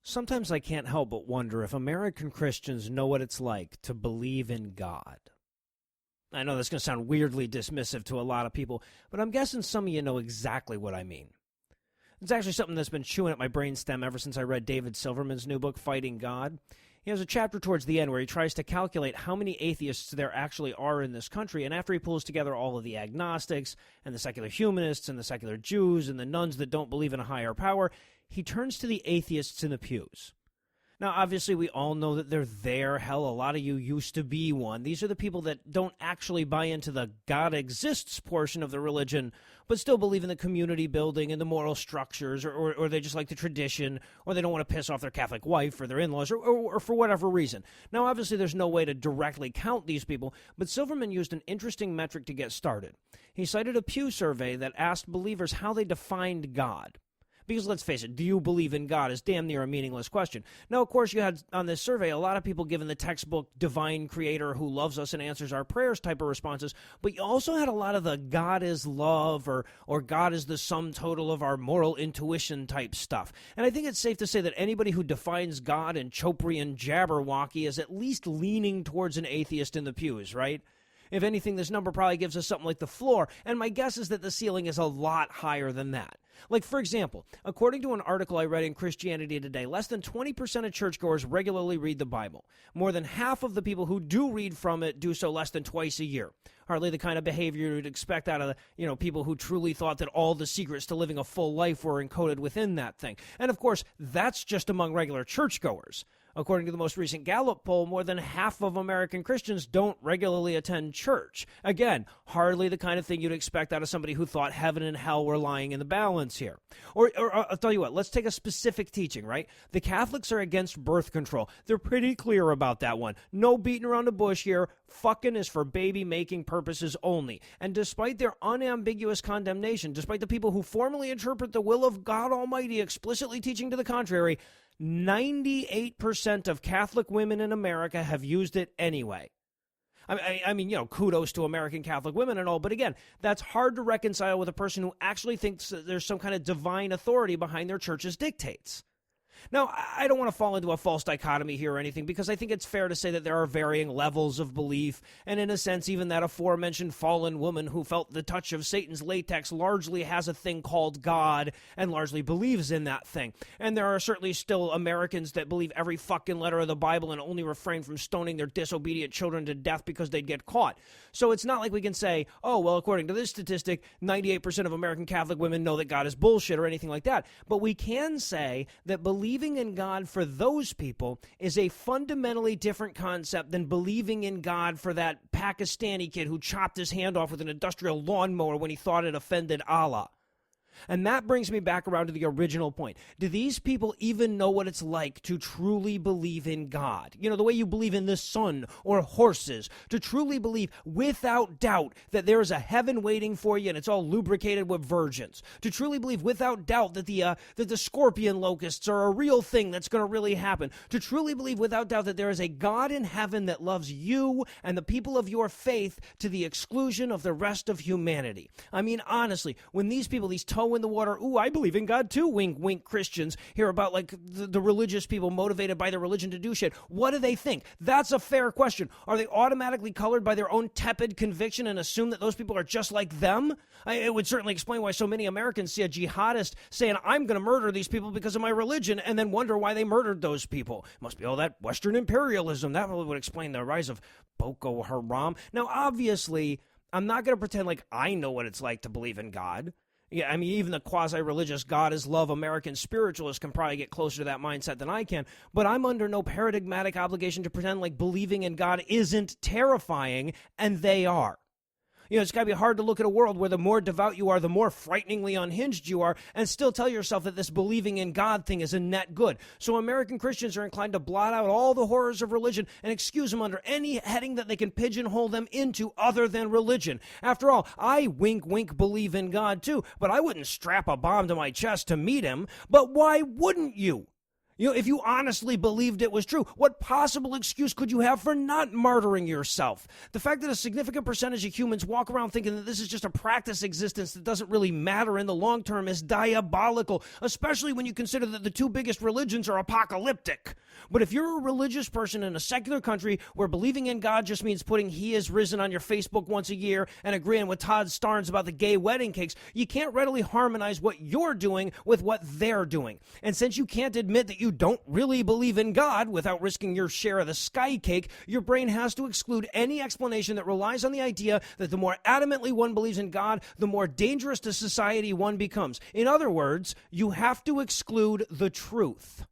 Sometimes I can't help but wonder if American Christians know what it's like to believe in God. I know that's going to sound weirdly dismissive to a lot of people, but I'm guessing some of you know exactly what I mean. It's actually something that's been chewing at my brainstem ever since I read David Silverman's new book, Fighting God. He has a chapter towards the end where he tries to calculate how many atheists there actually are in this country, and after he pulls together all of the agnostics, and the secular humanists, and the secular Jews, and the nuns that don't believe in a higher power, he turns to the atheists in the pews. Now, obviously, we all know that they're there. Hell, a lot of you used to be one. These are the people that don't actually buy into the God exists portion of the religion, but still believe in the community building and the moral structures, or they just like the tradition, or they don't want to piss off their Catholic wife or their in-laws, or for whatever reason. Now, obviously, there's no way to directly count these people, but Silverman used an interesting metric to get started. He cited a Pew survey that asked believers how they defined God. Because let's face it, do you believe in God is damn near a meaningless question. Now, of course, you had on this survey a lot of people given the textbook divine creator who loves us and answers our prayers type of responses, but you also had a lot of the God is love or God is the sum total of our moral intuition type stuff. And I think it's safe to say that anybody who defines God in Chopri and Jabberwocky is at least leaning towards an atheist in the pews, right? If anything, this number probably gives us something like the floor, and my guess is that the ceiling is a lot higher than that. Like, for example, according to an article I read in Christianity Today, less than 20% of churchgoers regularly read the Bible. More than half of the people who do read from it do so less than twice a year. Hardly the kind of behavior you'd expect out of, people who truly thought that all the secrets to living a full life were encoded within that thing. And of course, that's just among regular churchgoers. According to the most recent Gallup poll, more than half of American Christians don't regularly attend church. Again, hardly the kind of thing you'd expect out of somebody who thought heaven and hell were lying in the balance here. Or I'll tell you what, let's take a specific teaching, right? The Catholics are against birth control. They're pretty clear about that one. No beating around the bush here. Fucking is for baby-making purposes only. And despite their unambiguous condemnation, despite the people who formally interpret the will of God Almighty explicitly teaching to the contrary, 98% of Catholic women in America have used it anyway. I mean, kudos to American Catholic women and all, but again, that's hard to reconcile with a person who actually thinks that there's some kind of divine authority behind their church's dictates. Now, I don't want to fall into a false dichotomy here or anything, because I think it's fair to say that there are varying levels of belief, and in a sense, even that aforementioned fallen woman who felt the touch of Satan's latex largely has a thing called God and largely believes in that thing. And there are certainly still Americans that believe every fucking letter of the Bible and only refrain from stoning their disobedient children to death because they'd get caught. So it's not like we can say, oh, well, according to this statistic, 98% of American Catholic women know that God is bullshit or anything like that. But we can say that believing in God for those people is a fundamentally different concept than believing in God for that Pakistani kid who chopped his hand off with an industrial lawnmower when he thought it offended Allah. And that brings me back around to the original point. Do these people even know what it's like to truly believe in God? The way you believe in the sun or horses. To truly believe without doubt that there is a heaven waiting for you and it's all lubricated with virgins. To truly believe without doubt that the scorpion locusts are a real thing that's going to really happen. To truly believe without doubt that there is a God in heaven that loves you and the people of your faith to the exclusion of the rest of humanity. I mean, honestly, when these people, these toe in the water, ooh, I believe in God too, wink, wink, Christians, hear about like the religious people motivated by their religion to do shit, what do they think? That's a fair question. Are they automatically colored by their own tepid conviction and assume that those people are just like them? It would certainly explain why so many Americans see a jihadist saying, I'm going to murder these people because of my religion, and then wonder why they murdered those people. Must be all that Western imperialism. That would explain the rise of Boko Haram. Now, obviously, I'm not going to pretend like I know what it's like to believe in God. Yeah, I mean, even the quasi-religious God is love American spiritualists can probably get closer to that mindset than I can, but I'm under no paradigmatic obligation to pretend like believing in God isn't terrifying, and they are. It's got to be hard to look at a world where the more devout you are, the more frighteningly unhinged you are, and still tell yourself that this believing in God thing is a net good. So American Christians are inclined to blot out all the horrors of religion and excuse them under any heading that they can pigeonhole them into other than religion. After all, I wink, wink believe in God too, but I wouldn't strap a bomb to my chest to meet him. But why wouldn't you? If you honestly believed it was true, what possible excuse could you have for not martyring yourself? The fact that a significant percentage of humans walk around thinking that this is just a practice existence that doesn't really matter in the long term is diabolical, especially when you consider that the two biggest religions are apocalyptic. But if you're a religious person in a secular country where believing in God just means putting "He is risen" on your Facebook once a year and agreeing with Todd Starnes about the gay wedding cakes, you can't readily harmonize what you're doing with what they're doing. And since you can't admit that you don't really believe in God without risking your share of the sky cake, your brain has to exclude any explanation that relies on the idea that the more adamantly one believes in God, the more dangerous to society one becomes. In other words, you have to exclude the truth.